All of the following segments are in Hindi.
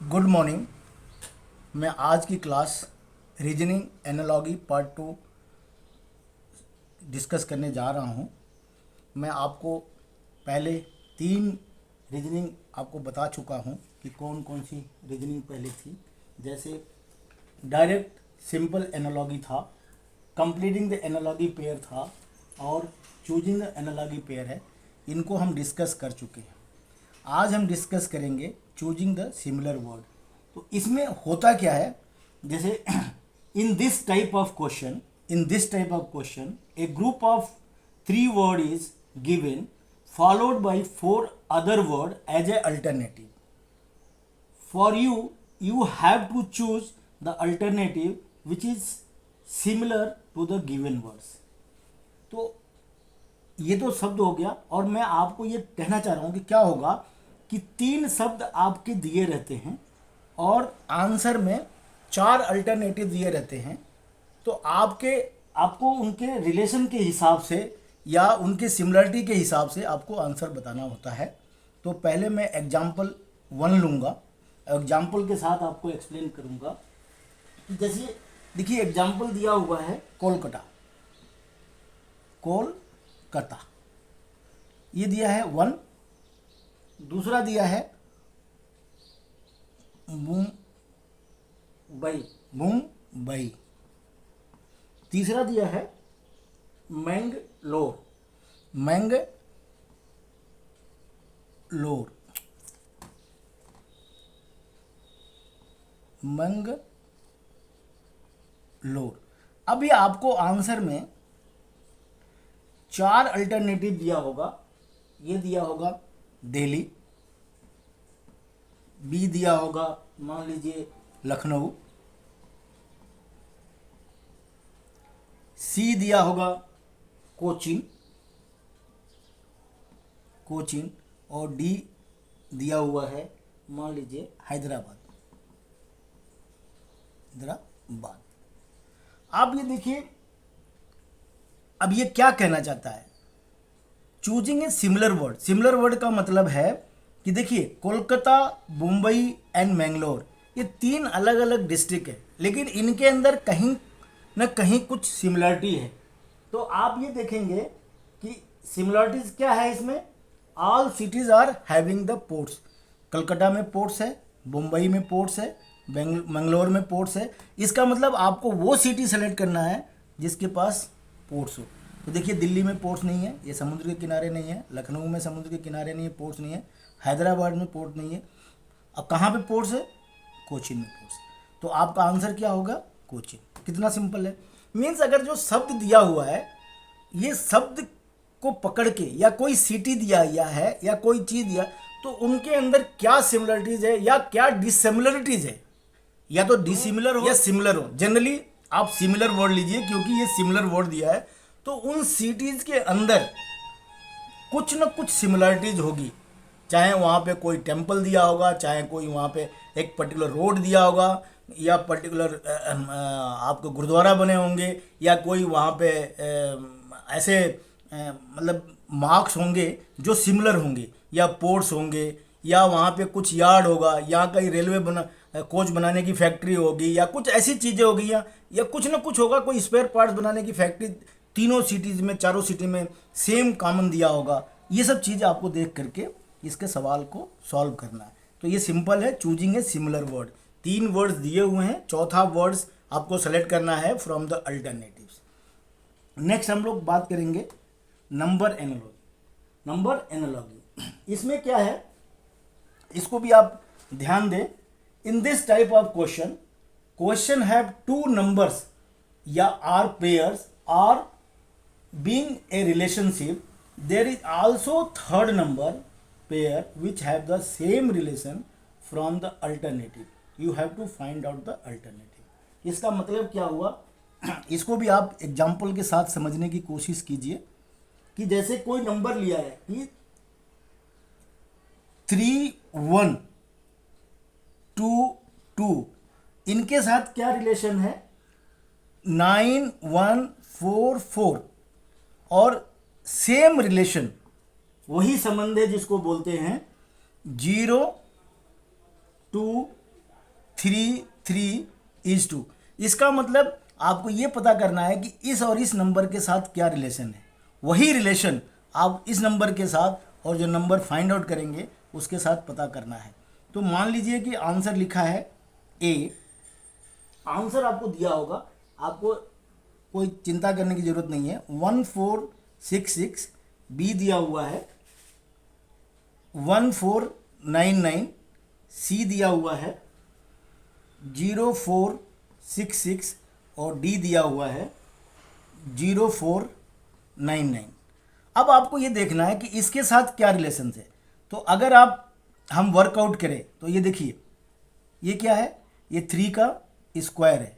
Good morning. मैं आज की class reasoning analogy part 2 discuss करने जा रहा हूं। मैं आपको पहले 3 रीजनिंग आपको बता चुका हूं कि कौन कौन सी रीजनिंग पहले थी। जैसे डायरेक्ट सिंपल एनालॉगी था, कंप्लीटिंग द एनालॉगी पेयर था और चूजिंग द एनालॉगी पेयर है। इनको हम डिस्कस कर चुके हैं। आज हम डिस्कस करेंगे चूजिंग द सिमिलर वर्ड। तो इसमें होता क्या है, जैसे in this type of question a group of 3 word is given followed by 4 other word as a alternative. For you have to choose the alternative which is similar to the given words। तो ये तो शब्द हो गया, और मैं आपको ये कहना चाह रहा हूँ कि क्या होगा कि 3 शब्द आपके दिए रहते हैं और आंसर में 4 अल्टरनेटिव दिए रहते हैं। तो आपको उनके रिलेशन के हिसाब से या उनके सिमिलरिटी के हिसाब से आपको आंसर बताना होता है। तो पहले मैं एग्जाम्पल 1 लूँगा, एग्जाम्पल के साथ आपको एक्सप्लेन करूँगा। जैसे देखिए एग्जाम्पल दिया हुआ है कोलकाता, ये दिया है 1। दूसरा दिया है मुंबई। तीसरा दिया है मैंगलोर। अभी आपको आंसर में 4 अल्टरनेटिव दिया होगा। ये दिया होगा दिल्ली, बी दिया होगा मान लीजिए लखनऊ, सी दिया होगा कोचीन और डी दिया हुआ है मान लीजिए हैदराबाद। आप ये देखिए, अब ये क्या कहना चाहता है, चूजिंग ए सिमिलर वर्ड का मतलब है कि देखिए कोलकाता, मुंबई एंड मैंगलोर ये 3 अलग अलग डिस्ट्रिक्ट है, लेकिन इनके अंदर कहीं न कहीं कुछ सिमिलरिटी है। तो आप ये देखेंगे कि सिमिलरिटीज क्या है इसमें। All cities are having the ports. Calcutta में पोर्ट्स है, मुंबई में पोर्ट्स है, मैंगलोर में पोर्ट्स है। इसका मतलब आपको वो सिटी सेलेक्ट करना है जिसके पास पोर्ट्स हो। तो देखिए दिल्ली में पोर्ट्स नहीं है, ये समुद्र के किनारे नहीं है। लखनऊ में समुद्र के किनारे नहीं है, पोर्ट्स नहीं है। हैदराबाद में पोर्ट नहीं है। अब कहाँ पे पोर्ट्स है? कोचीन में पोर्ट्स है। तो आपका आंसर क्या होगा? कोचीन। कितना सिंपल है। मीन्स अगर जो शब्द दिया हुआ है, ये शब्द को पकड़ के या कोई सिटी दिया है या कोई चीज़ दिया, तो उनके अंदर क्या सिमिलरिटीज़ है या क्या डिसिमिलरिटीज़ है, या तो डिसिमिलर हो या सिमिलर हो। जनरली आप सिमिलर वर्ड लीजिए क्योंकि ये सिमिलर वर्ड दिया है। तो उन सिटीज़ के अंदर कुछ न कुछ सिमिलरिटीज़ होगी, चाहे वहाँ पे कोई टेम्पल दिया होगा, चाहे कोई वहाँ पे एक पर्टिकुलर रोड दिया होगा, या पर्टिकुलर आपको गुरुद्वारा बने होंगे, या कोई वहाँ पे ऐसे मतलब मार्क्स होंगे जो सिमिलर होंगे, या पोर्ट्स होंगे, या वहाँ पे कुछ यार्ड होगा, या कहीं रेलवे कोच बनाने की फैक्ट्री होगी, या कुछ ऐसी चीज़ें होगी, या कुछ ना कुछ होगा, कोई स्पेयर पार्ट्स बनाने की फैक्ट्री। तीनों सिटीज़ में, चारों सिटी में सेम कॉमन दिया होगा। ये सब चीज़ें आपको देख करके इसके सवाल को सॉल्व करना है। तो ये सिंपल है, choosing a similar word. 3 words दिए हुए हैं, चौथा वर्ड्स आपको सेलेक्ट करना है फ्रॉम द अल्टरनेटिव्स। नेक्स्ट हम लोग बात करेंगे नंबर एनालॉगी। इसमें क्या है, इसको भी आप ध्यान दें। इन this type of question have 2 numbers या आर पेयर्स और being a relationship, there is also third number pair which have the same relation from the alternative. You have to find out the alternative. इसका मतलब क्या हुआ, इसको भी आप एग्जाम्पल के साथ समझने की कोशिश कीजिए। कि जैसे कोई नंबर लिया है कि 3122, इनके साथ क्या रिलेशन है? 9144। और सेम रिलेशन, वही संबंध है जिसको बोलते हैं 0 2 3:3:2। इसका मतलब आपको ये पता करना है कि इस और इस नंबर के साथ क्या रिलेशन है। वही रिलेशन आप इस नंबर के साथ और जो नंबर फाइंड आउट करेंगे उसके साथ पता करना है। तो मान लीजिए कि आंसर लिखा है ए, आंसर आपको दिया होगा, आपको कोई चिंता करने की ज़रूरत नहीं है। 1466, बी दिया हुआ है 1499, सी दिया हुआ है 0466 और डी दिया हुआ है 0499। अब आपको ये देखना है कि इसके साथ क्या रिलेशन है। तो अगर हम वर्कआउट करें तो ये देखिए, ये क्या है, ये 3 का स्क्वायर है,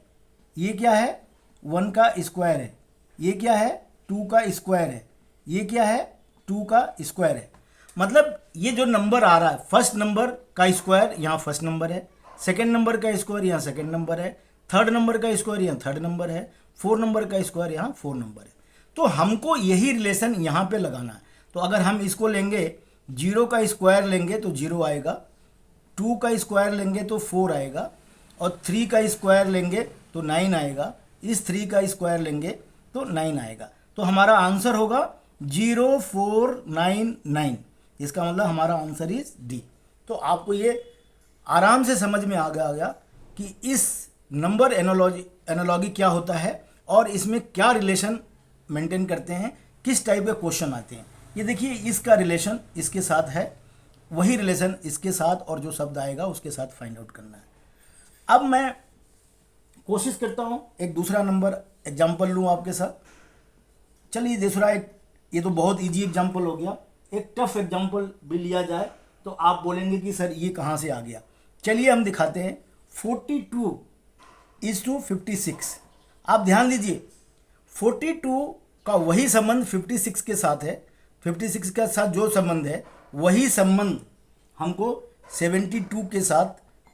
ये क्या है 1 का स्क्वायर है, ये क्या है 2 का स्क्वायर है, ये क्या है 2 का स्क्वायर है। मतलब ये जो नंबर आ रहा है, फर्स्ट नंबर का स्क्वायर यहाँ फर्स्ट नंबर है, सेकंड नंबर का स्क्वायर यहाँ सेकंड नंबर है, थर्ड नंबर का स्क्वायर यहाँ थर्ड नंबर है, 4 नंबर का स्क्वायर यहाँ 4 नंबर है। तो हमको यही रिलेशन यहाँ पे लगाना है। तो अगर हम इसको लेंगे, 0 का स्क्वायर लेंगे तो 0 आएगा, 2 का स्क्वायर लेंगे तो 4 आएगा, और 3 का स्क्वायर लेंगे तो 9 आएगा, इस 3 का स्क्वायर लेंगे तो 9 आएगा। तो हमारा आंसर होगा 0499। इसका मतलब हमारा आंसर इज डी। तो आपको ये आराम से समझ में आ गया कि इस नंबर एनालॉजी क्या होता है और इसमें क्या रिलेशन मेंटेन करते हैं, किस टाइप के क्वेश्चन आते हैं। ये देखिए, इसका रिलेशन इसके साथ है, वही रिलेशन इसके साथ, और जो शब्द आएगा उसके साथ फाइंड आउट करना है। अब मैं कोशिश करता हूँ एक दूसरा नंबर एग्जाम्पल लूँ आपके साथ। चलिए दूसरा एक, ये तो बहुत इजी एग्जाम्पल हो गया, एक टफ एग्जाम्पल भी लिया जाए तो आप बोलेंगे कि सर ये कहाँ से आ गया। चलिए हम दिखाते हैं 42:56। आप ध्यान दीजिए, 42 का वही संबंध 56 के साथ है, 56 के साथ जो संबंध है वही संबंध हमको 72 के साथ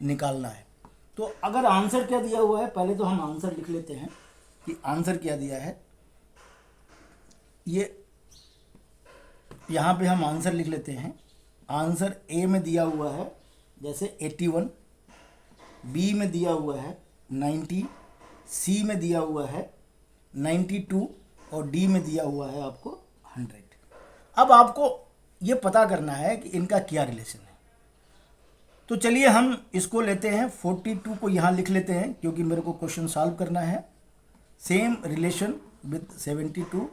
निकालना है। तो अगर आंसर क्या दिया हुआ है, पहले तो हम आंसर लिख लेते हैं कि आंसर क्या दिया है। ये यहाँ पे हम आंसर लिख लेते हैं। आंसर ए में दिया हुआ है जैसे 81, बी में दिया हुआ है 90, सी में दिया हुआ है 92 और डी में दिया हुआ है आपको 100। अब आपको ये पता करना है कि इनका क्या रिलेशन है। तो चलिए हम इसको लेते हैं, 42 को यहाँ लिख लेते हैं क्योंकि मेरे को क्वेश्चन सॉल्व करना है। सेम रिलेशन विद 72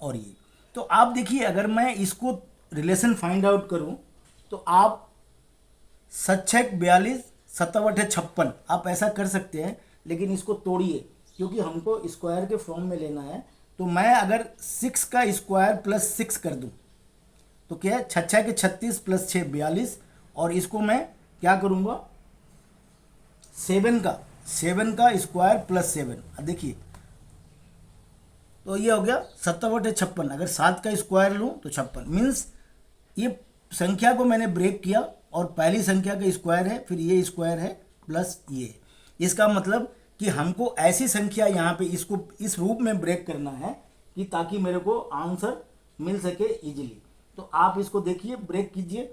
और ये। तो आप देखिए, अगर मैं इसको रिलेशन फाइंड आउट करूं तो आप 7×42 7/56 आप ऐसा कर सकते हैं, लेकिन इसको तोड़िए क्योंकि हमको स्क्वायर के फॉर्म में लेना है। तो मैं अगर 6 का स्क्वायर प्लस 6 कर दूं तो क्या है, 6 के 36 प्लस 6 42, और इसको मैं क्या करूंगा 7 का स्क्वायर प्लस 7। देखिए तो ये हो गया 7/56। अगर 7 का स्क्वायर लूँ तो 56, मीन्स ये संख्या को मैंने ब्रेक किया और पहली संख्या का स्क्वायर है, फिर ये स्क्वायर है प्लस ये। इसका मतलब कि हमको ऐसी संख्या यहाँ पे इसको इस रूप में ब्रेक करना है कि ताकि मेरे को आंसर मिल सके इजीली। तो आप इसको देखिए, ब्रेक कीजिए।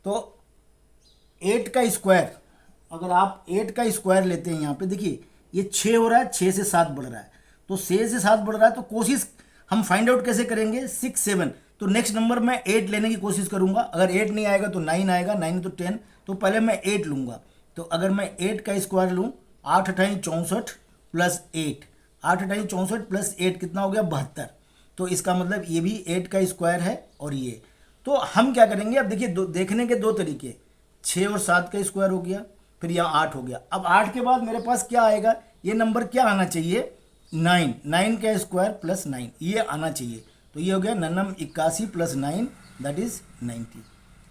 तो 8 का स्क्वायर, अगर आप 8 का स्क्वायर लेते हैं यहाँ पे देखिए ये 6 हो रहा है, 6 से 7 बढ़ रहा है, तो 6 से 7 बढ़ रहा है। तो कोशिश हम फाइंड आउट कैसे करेंगे, 6 7। तो नेक्स्ट नंबर मैं 8 लेने की कोशिश करूंगा। अगर 8 नहीं आएगा तो 9 आएगा, 9 तो 10, तो पहले मैं 8 लूंगा। तो अगर मैं 8 का स्क्वायर लूँ, 8 × 64 प्लस 8, 8 × 64 प्लस 8 कितना हो गया 72। तो इसका मतलब ये भी 8 का स्क्वायर है और ये। तो हम क्या करेंगे, अब देखिए देखने के दो तरीके, 6 और 7 का स्क्वायर हो गया, फिर यहाँ 8 हो गया। अब 8 के बाद मेरे पास क्या आएगा, ये नंबर क्या आना चाहिए 9, 9 का स्क्वायर प्लस 9, ये आना चाहिए। तो ये हो गया 9 81 प्लस 9 दैट इज 90।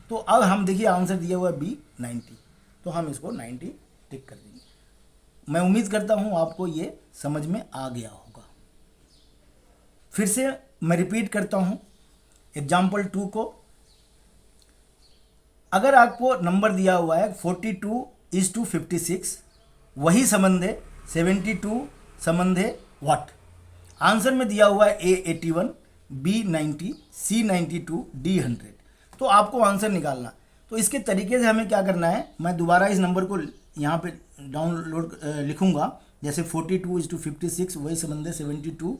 तो अब हम देखिए आंसर दिया हुआ है बी 90, तो हम इसको 90 टिक कर देंगे। मैं उम्मीद करता हूँ आपको ये समझ में आ गया होगा। फिर से मैं रिपीट करता हूँ एग्जाम्पल 2 को। अगर आपको नंबर दिया हुआ है 42:56, वही संबंध है 72 संबंध है व्हाट। आंसर में दिया हुआ है ए 81, बी 90, सी 92, डी 100। तो आपको आंसर निकालना। तो इसके तरीके से हमें क्या करना है, मैं दोबारा इस नंबर को यहाँ पे डाउनलोड लिखूँगा, जैसे 42:56 वही संबंध है 72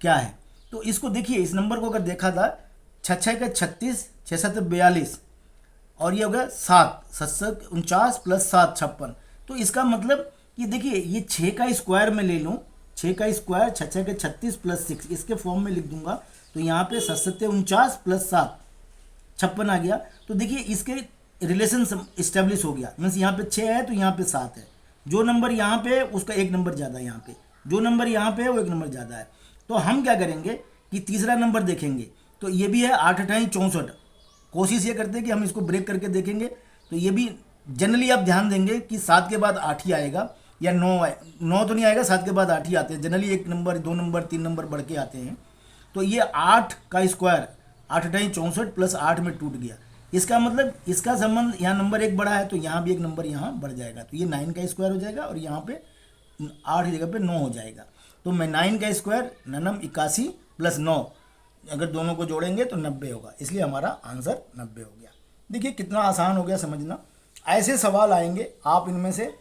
क्या है। तो इसको देखिए, इस नंबर को अगर देखा था 6 का 36, 6 7 42 और ये हो गया 7 7 49 प्लस 7 56। तो इसका मतलब कि देखिए ये 6 का स्क्वायर में ले लूँ, 6 का स्क्वायर 6 के 36 प्लस 6 इसके फॉर्म में लिख दूंगा, तो यहाँ पे 7 7 49 प्लस 7 56 आ गया। तो देखिए इसके रिलेशन इस्टेब्लिश हो गया, मीन्स यहाँ पे 6 है तो यहाँ पे 7 है, जो नंबर यहाँ पे है उसका एक नंबर ज़्यादा है, यहाँ पे जो नंबर यहाँ पे है वो एक नंबर ज़्यादा है। तो हम क्या करेंगे कि तीसरा नंबर देखेंगे, तो ये भी है 8 8 64। कोशिश ये करते हैं कि हम इसको ब्रेक करके देखेंगे, तो ये भी जनरली आप ध्यान देंगे कि 7 के बाद 8 ही आएगा, या 9 तो नहीं आएगा, 7 के बाद 8 ही आते हैं जनरली, एक नंबर 2 नंबर 3 नंबर बढ़ के आते हैं। तो ये 8 का स्क्वायर 8 8 64 प्लस 8 में टूट गया, इसका मतलब इसका संबंध यहाँ नंबर एक बढ़ा है तो यहाँ भी एक नंबर यहाँ बढ़ जाएगा, तो ये 9 का स्क्वायर हो जाएगा और यहाँ पे 8 की जगह पे 9 हो जाएगा। तो मैं 9 का स्क्वायर 9 81 प्लस 9 अगर दोनों को जोड़ेंगे तो 90 होगा, इसलिए हमारा आंसर 90 हो गया। देखिए कितना आसान हो गया समझना। ऐसे सवाल आएंगे, आप इनमें से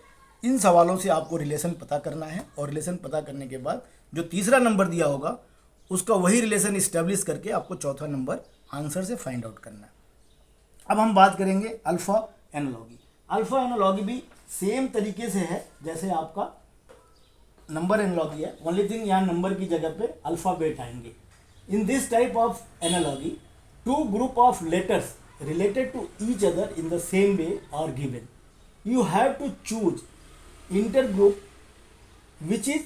इन सवालों से आपको रिलेशन पता करना है, और रिलेशन पता करने के बाद जो तीसरा नंबर दिया होगा उसका वही रिलेशन इस्टेब्लिश करके आपको चौथा नंबर आंसर से फाइंड आउट करना है। अब हम बात करेंगे अल्फा एनालॉगी। अल्फा एनालॉगी भी सेम तरीके से है जैसे आपका नंबर एनालॉगी है, ओनली थिंग यहाँ नंबर की जगह पे अल्फाबेट आएंगे। In this type of analogy two group of letters related to each other in the same way are given. You have to choose intergroup which is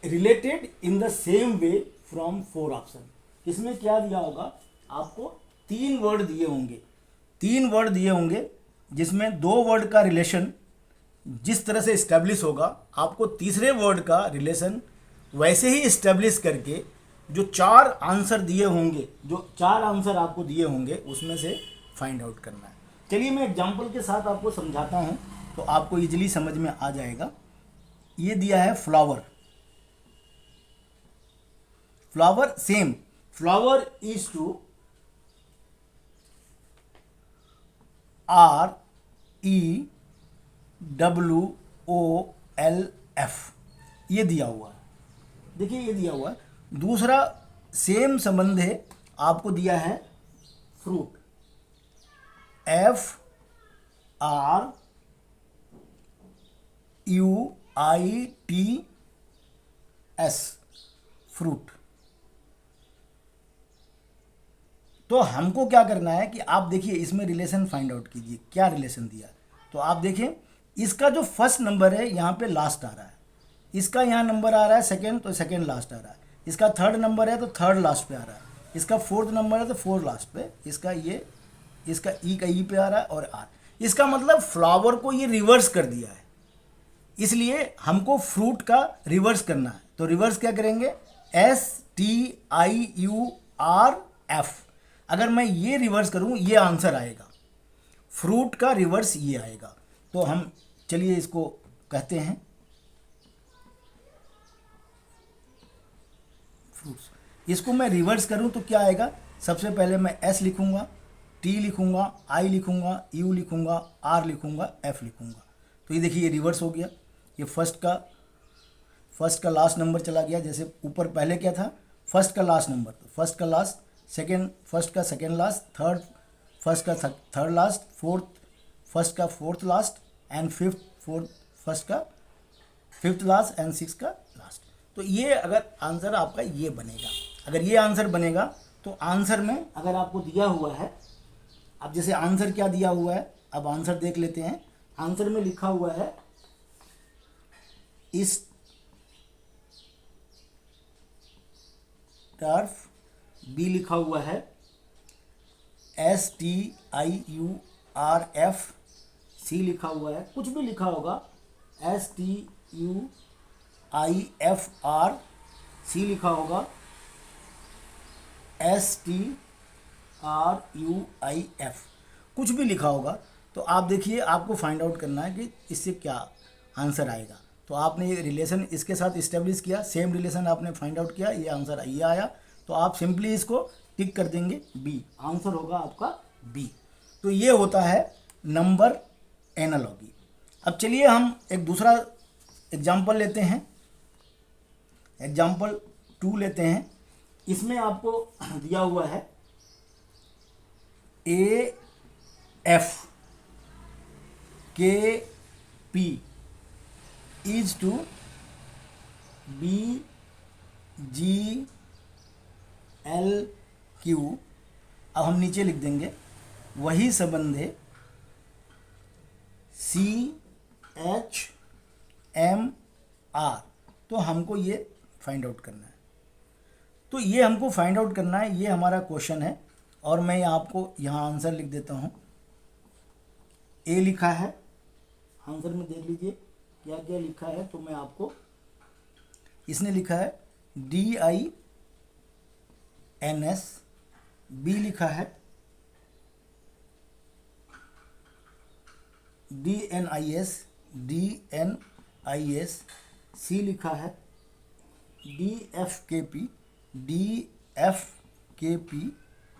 related in the same way from 4 option. इसमें क्या दिया होगा आपको, 3 वर्ड दिए होंगे, 3 वर्ड दिए होंगे जिसमें 2 वर्ड का रिलेशन जिस तरह से इस्टेब्लिश होगा, आपको तीसरे वर्ड का रिलेशन वैसे ही इस्टेब्लिश करके जो 4 आंसर दिए होंगे, जो 4 आंसर आपको दिए होंगे उसमें से फाइंड आउट करना है। चलिए मैं एग्जांपल के साथ आपको समझाता हूं तो आपको इजीली समझ में आ जाएगा। ये दिया है flower, flower same, flower is to REWOLF, ये दिया हुआ है। देखिए ये दिया हुआ है। दूसरा सेम संबंध है, आपको दिया है फ्रूट, FRUITS, फ्रूट। तो हमको क्या करना है कि आप देखिए इसमें रिलेशन फाइंड आउट कीजिए, क्या रिलेशन दिया। तो आप देखें इसका जो फर्स्ट नंबर है यहाँ पे लास्ट आ रहा है, इसका यहाँ नंबर आ रहा है सेकंड, तो सेकंड लास्ट आ रहा है, इसका थर्ड नंबर है तो थर्ड लास्ट पे आ रहा है, इसका फोर्थ नंबर है तो फोर्थ लास्ट पे, इसका ये, इसका ई का ई पे आ रहा है और आर। इसका मतलब फ्लावर को ये रिवर्स कर दिया है, इसलिए हमको फ्रूट का रिवर्स करना है। तो रिवर्स क्या करेंगे, STIURF। अगर मैं ये रिवर्स करूँ ये आंसर आएगा, फ्रूट का रिवर्स ये आएगा। तो हम चलिए इसको कहते हैं फ्रूट्स। इसको मैं रिवर्स करूं तो क्या आएगा, सबसे पहले मैं S लिखूंगा, T लिखूंगा, I लिखूंगा, U लिखूंगा, R लिखूंगा, F लिखूंगा। तो ये देखिए ये रिवर्स हो गया, ये फर्स्ट का लास्ट नंबर चला गया। जैसे ऊपर पहले क्या था, फर्स्ट का लास्ट नंबर, तो फर्स्ट का लास्ट, सेकेंड फर्स्ट का सेकेंड लास्ट, थर्ड फर्स्ट का थर्ड लास्ट, फोर्थ फर्स्ट का फोर्थ लास्ट, एंड फर्स्ट का फिफ्थ लास्ट, एंड सिक्स का लास्ट। तो ये अगर आंसर आपका ये बनेगा, अगर ये आंसर बनेगा तो आंसर में अगर आपको दिया हुआ है, अब जैसे आंसर क्या दिया हुआ है, अब आंसर देख लेते हैं। आंसर में लिखा हुआ है इस टर्फ, बी लिखा हुआ है STIURF, सी लिखा हुआ है, कुछ भी लिखा होगा STUIFR, सी लिखा होगा STRUIF, कुछ भी लिखा होगा। तो आप देखिए आपको फाइंड आउट करना है कि इससे क्या आंसर आएगा। तो आपने ये रिलेशन इसके साथ इस्टेब्लिश किया, सेम रिलेशन आपने फाइंड आउट किया, ये आंसर ये आया। तो आप सिंपली इसको टिक कर देंगे, बी आंसर होगा आपका बी। तो ये होता है नंबर एनालॉगी। अब चलिए हम एक दूसरा एग्जाम्पल लेते हैं, एग्जाम्पल 2 लेते हैं। इसमें आपको दिया हुआ है AF KP is to BGLQ। अब हम नीचे लिख देंगे वही संबंध है CHMR। तो हमको ये फाइंड आउट करना है, तो ये हमको फाइंड आउट करना है, ये हमारा क्वेश्चन है। और मैं आपको यहाँ आंसर लिख देता हूँ। ए लिखा है, आंसर में देख लीजिए क्या क्या लिखा है। तो मैं आपको, इसने लिखा है DINS, बी लिखा है DNIS, सी लिखा है DFKP,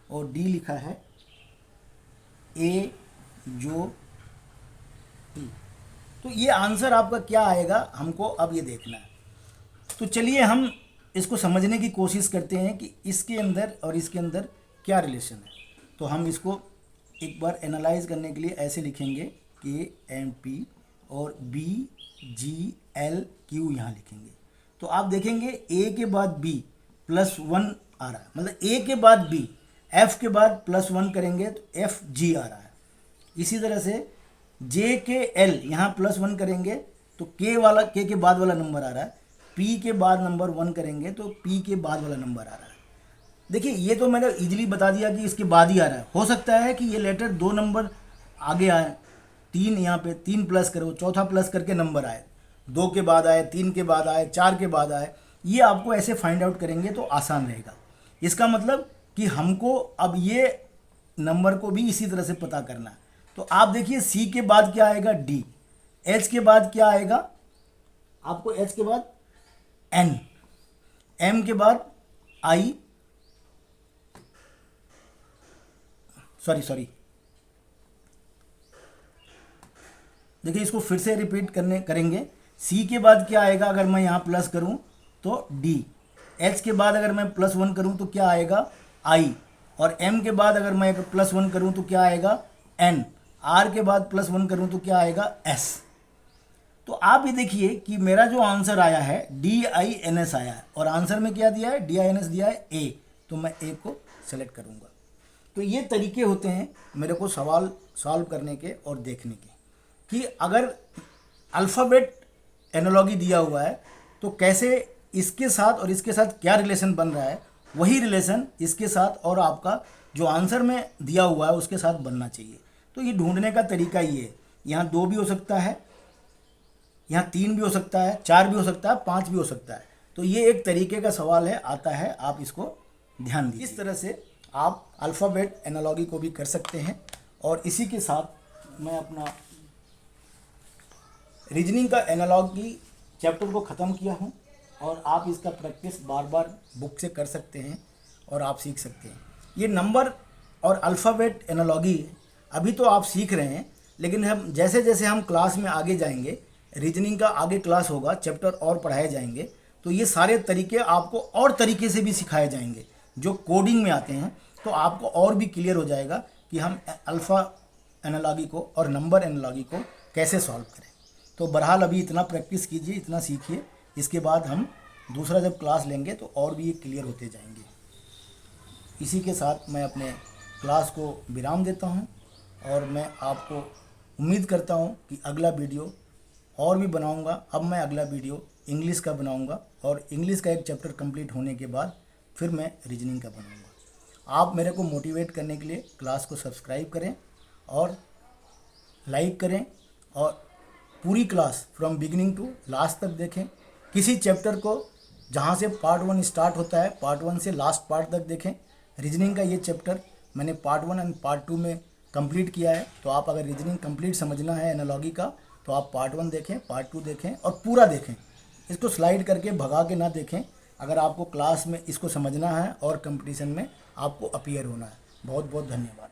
और डी लिखा है AJP। तो ये आंसर आपका क्या आएगा, हमको अब ये देखना है। तो चलिए हम इसको समझने की कोशिश करते हैं कि इसके अंदर और इसके अंदर क्या रिलेशन है। तो हम इसको एक बार एनालाइज करने के लिए ऐसे लिखेंगे KMP और BGLQ यहाँ लिखेंगे। तो आप देखेंगे A के बाद B +1 आ रहा है, मतलब A के बाद B, F के बाद +1 करेंगे तो FG आ रहा है। इसी तरह से J के L यहाँ +1 करेंगे तो K के बाद वाला नंबर आ रहा है। P के बाद नंबर 1 करेंगे तो P के बाद वाला नंबर आ रहा है। देखिए ये तो मैंने इजीली बता दिया कि इसके बाद ही आ रहा है। हो सकता है कि ये लेटर 2 नंबर आगे आए, 3 यहाँ पे 3 प्लस करो, चौथा प्लस करके नंबर आए, 2 के बाद आए, 3 के बाद आए, 4 के बाद आए। ये आपको ऐसे फाइंड आउट करेंगे तो आसान रहेगा। इसका मतलब कि हमको अब ये नंबर को भी इसी तरह से पता करना है। तो आप देखिए C के बाद क्या आएगा D, H के बाद क्या आएगा आपको, H के बाद N, M के बाद I, सॉरी देखिए इसको फिर से रिपीट करेंगे। C के बाद क्या आएगा, अगर मैं यहाँ प्लस करूँ तो D, H के बाद अगर मैं +1 करूँ तो क्या आएगा I, और M के बाद अगर मैं +1 करूँ तो क्या आएगा N, R के बाद +1 करूँ तो क्या आएगा S। तो आप ये देखिए कि मेरा जो आंसर आया है DINS आया है, और आंसर में क्या दिया है, DINS दिया है A, तो मैं A को सेलेक्ट करूँगा। तो ये तरीके होते हैं मेरे को सवाल सॉल्व करने के और देखने के, कि अगर अल्फ़ाबेट एनालॉगी दिया हुआ है तो कैसे इसके साथ और इसके साथ क्या रिलेशन बन रहा है, वही रिलेशन इसके साथ और आपका जो आंसर में दिया हुआ है उसके साथ बनना चाहिए। तो ये ढूंढने का तरीका ये है। यहाँ 2 भी हो सकता है, यहाँ 3 भी हो सकता है, 4 भी हो सकता है, 5 भी हो सकता है। तो ये एक तरीके का सवाल है, आता है, आप इसको ध्यान दीजिए। इस तरह से आप अल्फ़ाबेट एनालॉगी को भी कर सकते हैं। और इसी के साथ मैं अपना रीजनिंग का एनालॉगी चैप्टर को ख़त्म किया हूँ, और आप इसका प्रैक्टिस बार बार बुक से कर सकते हैं और आप सीख सकते हैं। ये नंबर और अल्फ़ाबेट एनालॉगी अभी तो आप सीख रहे हैं, लेकिन हम जैसे जैसे हम क्लास में आगे जाएंगे, रीजनिंग का आगे क्लास होगा, चैप्टर और पढ़ाए जाएंगे, तो ये सारे तरीके आपको और तरीके से भी सिखाए जाएंगे जो कोडिंग में आते हैं। तो आपको और भी क्लियर हो जाएगा कि हम अल्फ़ा एनालॉगी को और नंबर एनालॉगी को कैसे सॉल्व करें। तो बहरहाल अभी इतना प्रैक्टिस कीजिए, इतना सीखिए, इसके बाद हम दूसरा जब क्लास लेंगे तो और भी ये क्लियर होते जाएंगे। इसी के साथ मैं अपने क्लास को विराम देता हूँ, और मैं आपको उम्मीद करता हूँ कि अगला वीडियो और भी बनाऊँगा। अब मैं अगला वीडियो इंग्लिश का बनाऊँगा, और इंग्लिश का एक चैप्टर कंप्लीट होने के बाद फिर मैं रीजनिंग का बनाऊँगा। आप मेरे को मोटिवेट करने के लिए क्लास को सब्सक्राइब करें और लाइक करें, और पूरी class from beginning to last तक देखें। किसी चैप्टर को जहाँ से पार्ट 1 स्टार्ट होता है, पार्ट 1 से लास्ट पार्ट तक देखें। रीजनिंग का ये चैप्टर मैंने पार्ट 1 एंड पार्ट 2 में कंप्लीट किया है। तो आप अगर रीजनिंग कंप्लीट समझना है एनालॉगी का, तो आप पार्ट 1 देखें, पार्ट 2 देखें और पूरा देखें। इसको स्लाइड करके भगा के ना देखें, अगर आपको क्लास में इसको समझना है और कंपटीशन में आपको अपीयर होना है। बहुत बहुत धन्यवाद।